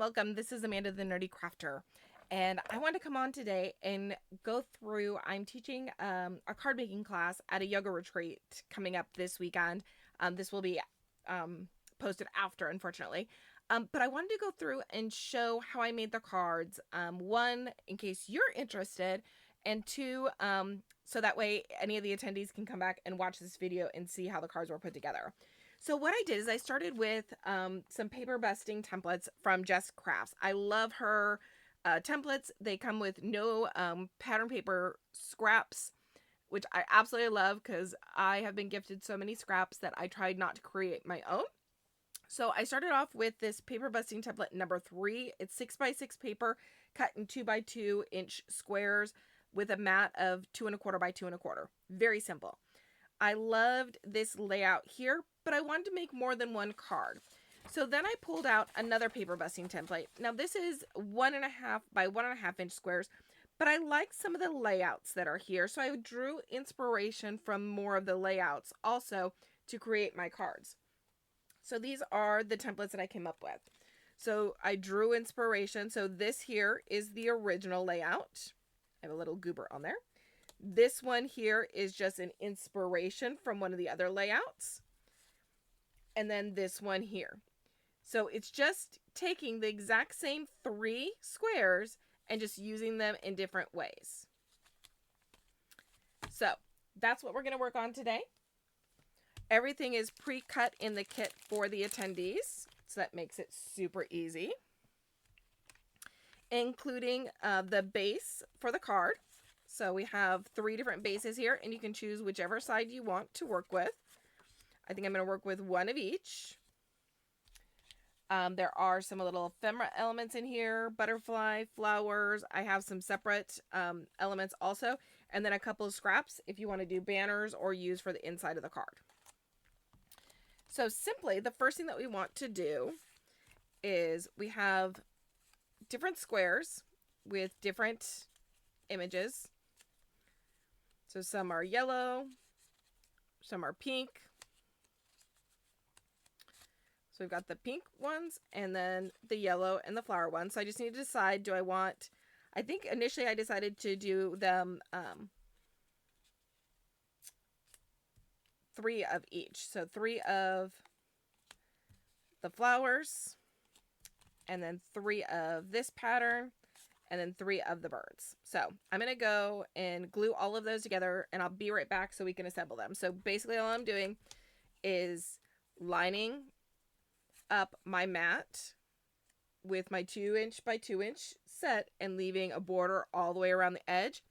welcome. This is Amanda the Nerdy Crafter, and I want to come on today and go through. I'm teaching a card making class at a yoga retreat coming up this weekend. This will be posted after, unfortunately. But I wanted to go through and show how I made the cards. One, in case you're interested, and two, so that way any of the attendees can come back and watch this video and see how the cards were put together. So what I did is I started with some paper busting templates from Jess Crafts. I love her templates. They come with no pattern paper scraps, which I absolutely love because I have been gifted so many scraps that I tried not to create my own. So I started off with this paper busting template number 3. It's 6x6 paper cut in 2x2 inch squares with a mat of 2 1/4 by 2 1/4. Very simple. I loved this layout here, but I wanted to make more than one card. So then I pulled out another paper busting template. Now this is 1.5 by 1.5 inch squares, but I like some of the layouts that are here. So I drew inspiration from more of the layouts also to create my cards. So these are the templates that I came up with. So I drew inspiration. So this here is the original layout. I have a little goober on there. This one here is just an inspiration from one of the other layouts. And then this one here. So it's just taking the exact same 3 squares and just using them in different ways. So that's what we're going to work on today. Everything is pre-cut in the kit for the attendees. So that makes it super easy. Including the base for the card. So we have 3 different bases here, and you can choose whichever side you want to work with. I think I'm going to work with one of each. There are some little ephemera elements in here, butterfly, flowers. I have some separate elements also, and then a couple of scraps if you want to do banners or use for the inside of the card. So simply, the first thing that we want to do is we have different squares with different images. So some are yellow, some are pink. So we've got the pink ones and then the yellow and the flower ones. So I just need to decide, I think initially I decided to do them 3 of each. So 3 of the flowers, and then 3 of this pattern, and then 3 of the birds. So I'm going to go and glue all of those together, and I'll be right back so we can assemble them. So basically all I'm doing is lining up my mat with my 2 inch by 2 inch set and leaving a border all the way around the edge.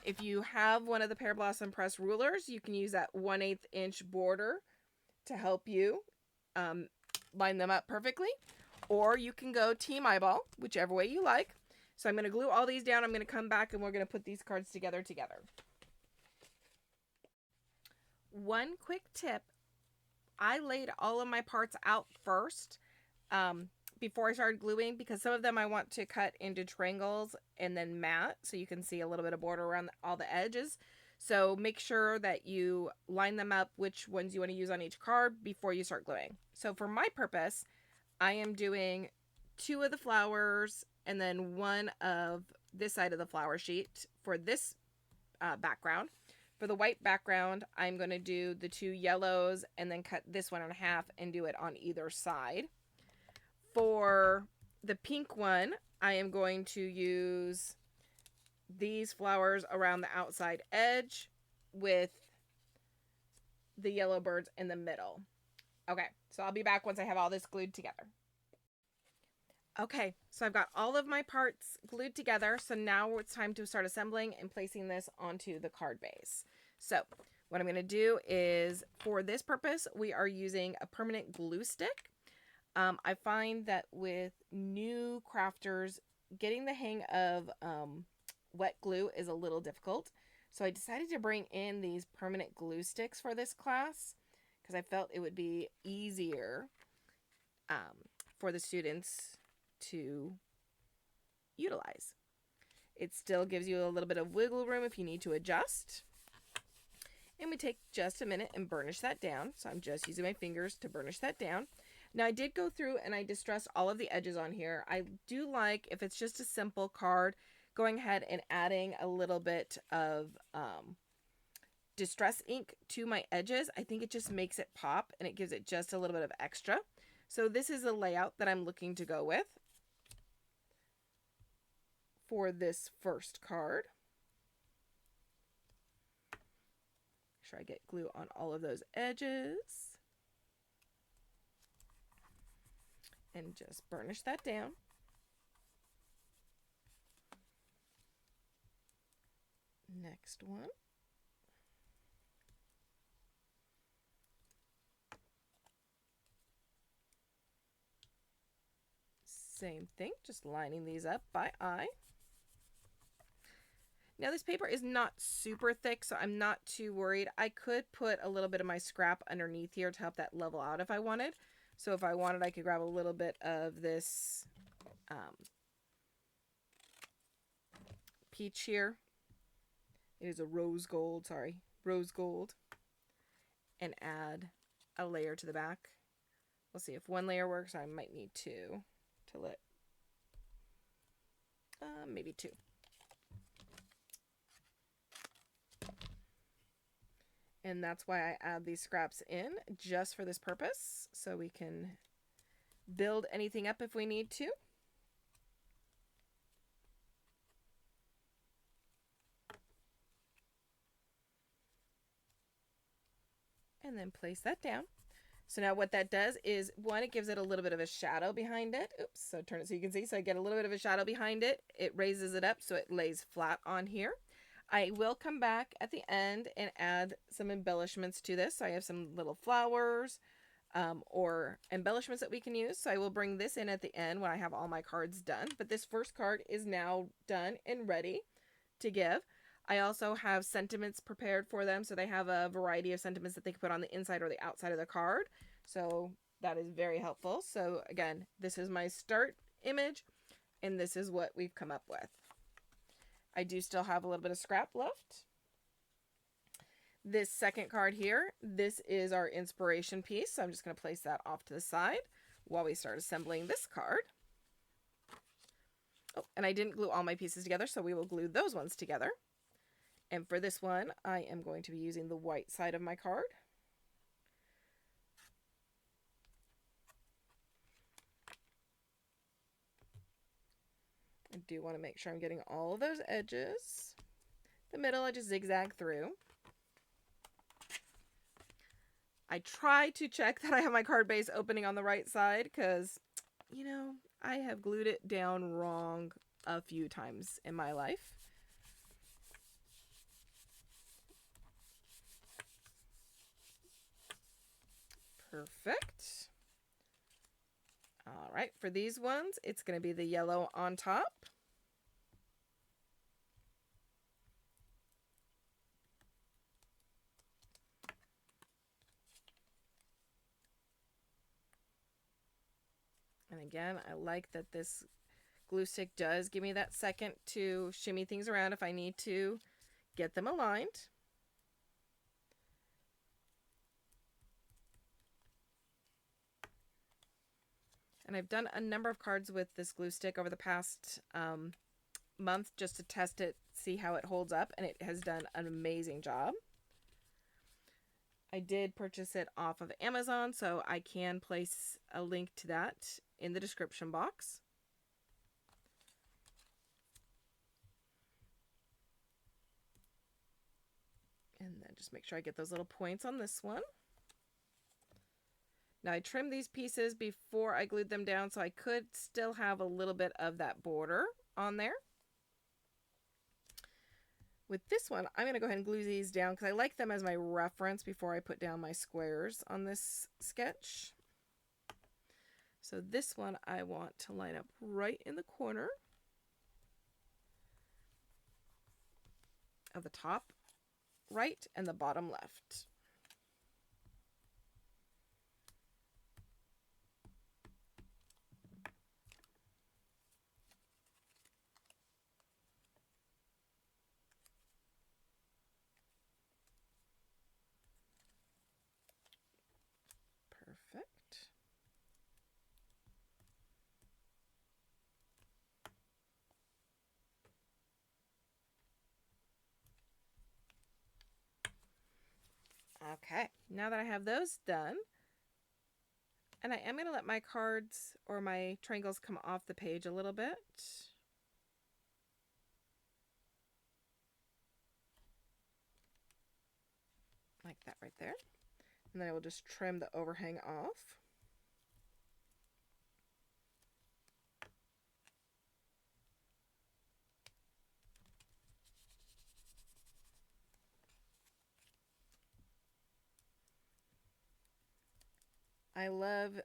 If you have one of the Pear Blossom Press rulers, you can use that 1/8 inch border to help you line them up perfectly. Or you can go team eyeball, whichever way you like. So I'm going to glue all these down. I'm going to come back and we're going to put these cards together. One quick tip. I laid all of my parts out first before I started gluing because some of them I want to cut into triangles and then mat so you can see a little bit of border around all the edges. So make sure that you line them up, which ones you want to use on each card before you start gluing. So for my purpose, I am doing 2 of the flowers and then 1 of this side of the flower sheet for this background. For the white background, I'm going to do the 2 yellows and then cut this one in half and do it on either side. For the pink one, I am going to use these flowers around the outside edge with the yellow birds in the middle. Okay, so I'll be back once I have all this glued together. Okay, so I've got all of my parts glued together. So now it's time to start assembling and placing this onto the card base. So what I'm going to do is, for this purpose, we are using a permanent glue stick. I find that with new crafters, getting the hang of wet glue is a little difficult. So I decided to bring in these permanent glue sticks for this class because I felt it would be easier for the students to utilize. It still gives you a little bit of wiggle room if you need to adjust. And we take just a minute and burnish that down. So I'm just using my fingers to burnish that down. Now I did go through and I distressed all of the edges on here. I do like, if it's just a simple card, going ahead and adding a little bit of distress ink to my edges. I think it just makes it pop and it gives it just a little bit of extra. So this is the layout that I'm looking to go with for this first card. Make sure I get glue on all of those edges. And just burnish that down. Next one. Same thing, just lining these up by eye. Now this paper is not super thick, so I'm not too worried. I could put a little bit of my scrap underneath here to help that level out if I wanted. So if I wanted, I could grab a little bit of this peach here. It is a rose gold, and add a layer to the back. We'll see if one layer works. I might need two to let, maybe two. And that's why I add these scraps in, just for this purpose, so we can build anything up if we need to. And then place that down. So now what that does is, one, it gives it a little bit of a shadow behind it. Oops, so turn it so you can see. So I get a little bit of a shadow behind it. It raises it up so it lays flat on here. I will come back at the end and add some embellishments to this. So I have some little flowers or embellishments that we can use. So I will bring this in at the end when I have all my cards done. But this first card is now done and ready to give. I also have sentiments prepared for them. So they have a variety of sentiments that they can put on the inside or the outside of the card. So that is very helpful. So again, this is my start image and this is what we've come up with. I do still have a little bit of scrap left. This second card here, this is our inspiration piece. So I'm just going to place that off to the side while we start assembling this card. Oh, and I didn't glue all my pieces together, so we will glue those ones together. And for this one, I am going to be using the white side of my card. I do want to make sure I'm getting all of those edges. The middle, I just zigzag through. I try to check that I have my card base opening on the right side because, you know, I have glued it down wrong a few times in my life. Perfect. All right, for these ones, it's going to be the yellow on top. And again, I like that this glue stick does give me that second to shimmy things around if I need to get them aligned. And I've done a number of cards with this glue stick over the past month just to test it, see how it holds up, and it has done an amazing job. I did purchase it off of Amazon, so I can place a link to that in the description box. And then just make sure I get those little points on this one. Now I trimmed these pieces before I glued them down, so I could still have a little bit of that border on there. With this one, I'm going to go ahead and glue these down because I like them as my reference before I put down my squares on this sketch. So this one I want to line up right in the corner of the top right and the bottom left. Perfect. Okay, now that I have those done, and I am going to let my cards or my triangles come off the page a little bit. Like that right there. And then I will just trim the overhang off. I love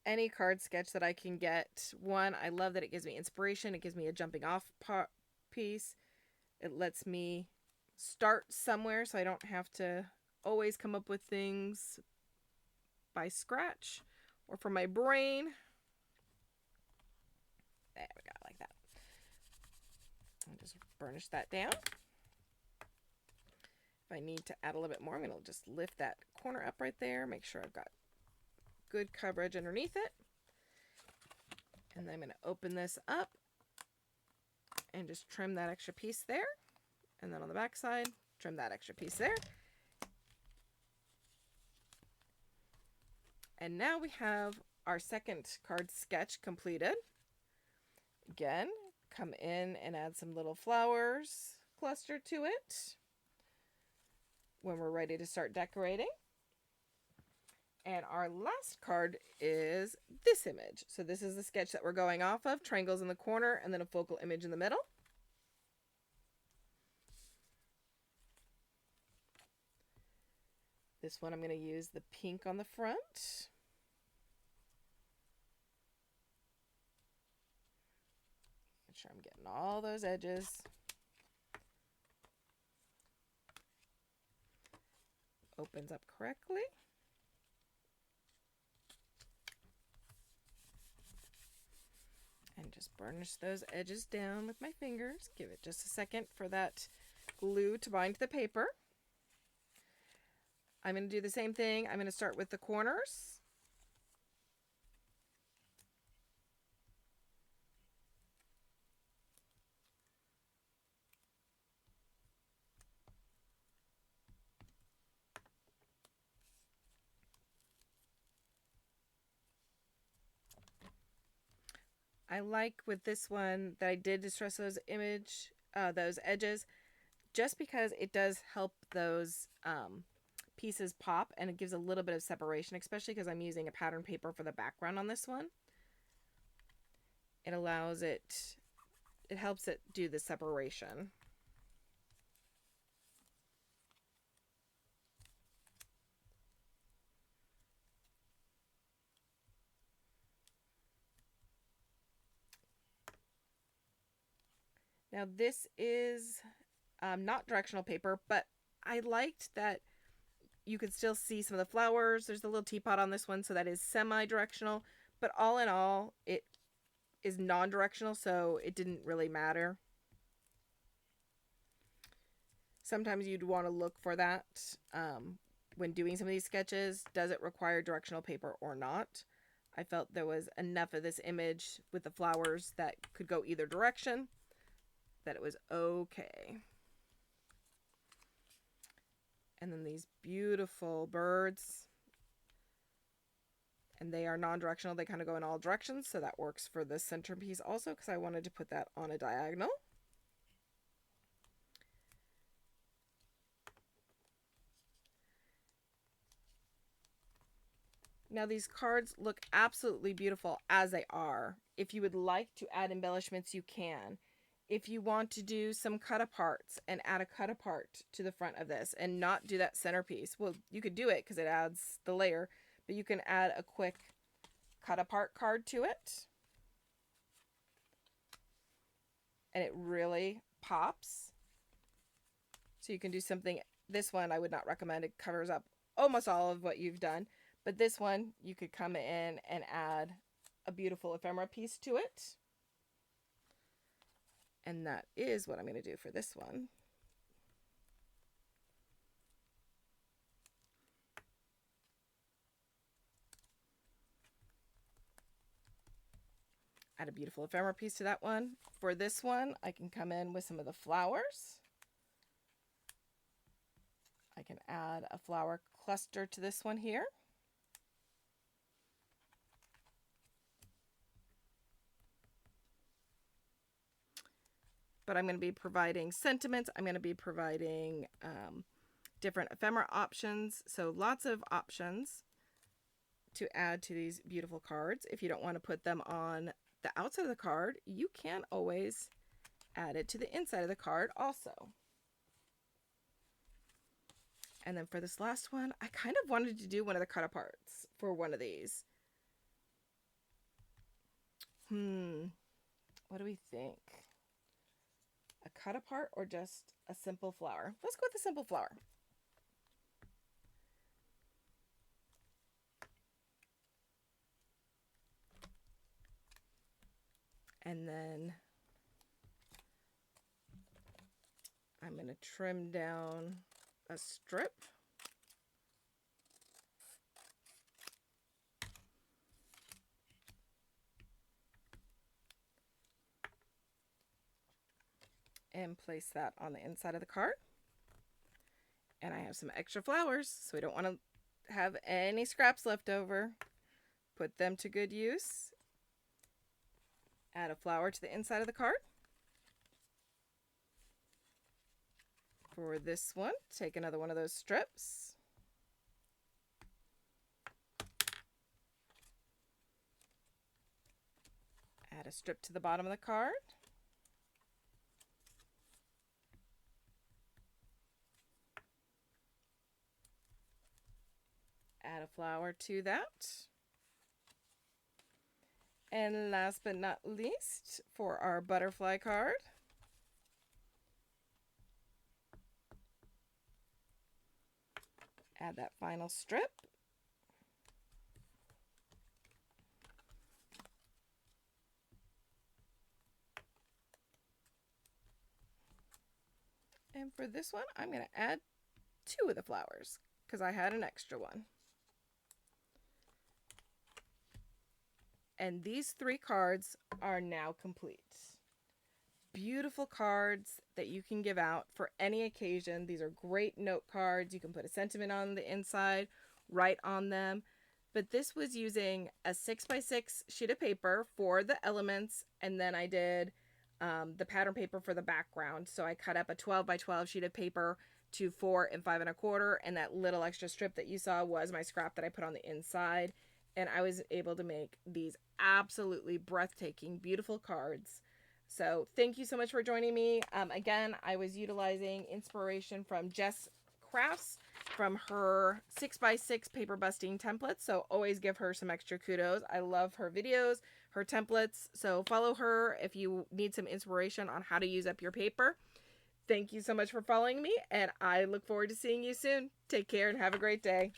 any card sketch that I can get. One, I love that it gives me inspiration. It gives me a jumping off piece. It lets me start somewhere so I don't have to always come up with things by scratch or from my brain. There we go, like that. I'll just burnish that down. If I need to add a little bit more, I'm going to just lift that corner up right there. Make sure I've got good coverage underneath it. And then I'm going to open this up and just trim that extra piece there. And then on the back side, trim that extra piece there. And now we have our second card sketch completed. Again, come in and add some little flowers clustered to it when we're ready to start decorating. And our last card is this image. So this is the sketch that we're going off of, triangles in the corner and then a focal image in the middle. This one I'm going to use the pink on the front. Make sure I'm getting all those edges. Opens up correctly. And just burnish those edges down with my fingers. Give it just a second for that glue to bind to the paper. I'm going to do the same thing. I'm going to start with the corners. I like with this one that I did distress those those edges, just because it does help those pieces pop and it gives a little bit of separation, especially because I'm using a pattern paper for the background on this one. It allows it helps it do the separation. Now this is not directional paper, but I liked that you could still see some of the flowers. There's a little teapot on this one, so that is semi-directional, but all in all, it is non-directional, so it didn't really matter. Sometimes you'd want to look for that when doing some of these sketches. Does it require directional paper or not? I felt there was enough of this image with the flowers that could go either direction that it was okay. And then these beautiful birds. And they are non-directional. They kind of go in all directions, so that works for the centerpiece also, because I wanted to put that on a diagonal. Now these cards look absolutely beautiful as they are. If you would like to add embellishments, you can. If you want to do some cut aparts and add a cut apart to the front of this and not do that centerpiece, well, you could do it because it adds the layer, but you can add a quick cut apart card to it. And it really pops. So you can do something. This one I would not recommend. It covers up almost all of what you've done. But this one, you could come in and add a beautiful ephemera piece to it. And that is what I'm going to do for this one. Add a beautiful ephemera piece to that one. For this one, I can come in with some of the flowers. I I can add a flower cluster to this one here. But I'm going to be providing sentiments. I'm going to be providing different ephemera options. So lots of options to add to these beautiful cards. If you don't want to put them on the outside of the card, you can always add it to the inside of the card also. And then for this last one, I kind of wanted to do one of the cut aparts for one of these. What do we think? A cut apart or just a simple flower? Let's go with a simple flower. And then I'm going to trim down a strip. And place that on the inside of the card. And I have some extra flowers, so we don't want to have any scraps left over. Put them to good use. Add a flower to the inside of the card. For this one, take another one of those strips. Add a strip to the bottom of the card. Add a flower to that. And last but not least, for our butterfly card, add that final strip. And for this one, I'm going to add 2 of the flowers because I had an extra one. And these 3 cards are now complete. Beautiful cards that you can give out for any occasion. These are great note cards. You can put a sentiment on the inside, write on them. But this was using a 6x6 sheet of paper for the elements, and then I did the pattern paper for the background. So I cut up a 12x12 sheet of paper to 4 and 5 1/4, and that little extra strip that you saw was my scrap that I put on the inside. And I was able to make these absolutely breathtaking, beautiful cards. So thank you so much for joining me. Again, I was utilizing inspiration from Jess Crafts from her 6x6 paper busting templates. So always give her some extra kudos. I love her videos, her templates. So follow her if you need some inspiration on how to use up your paper. Thank you so much for following me, and I look forward to seeing you soon. Take care and have a great day.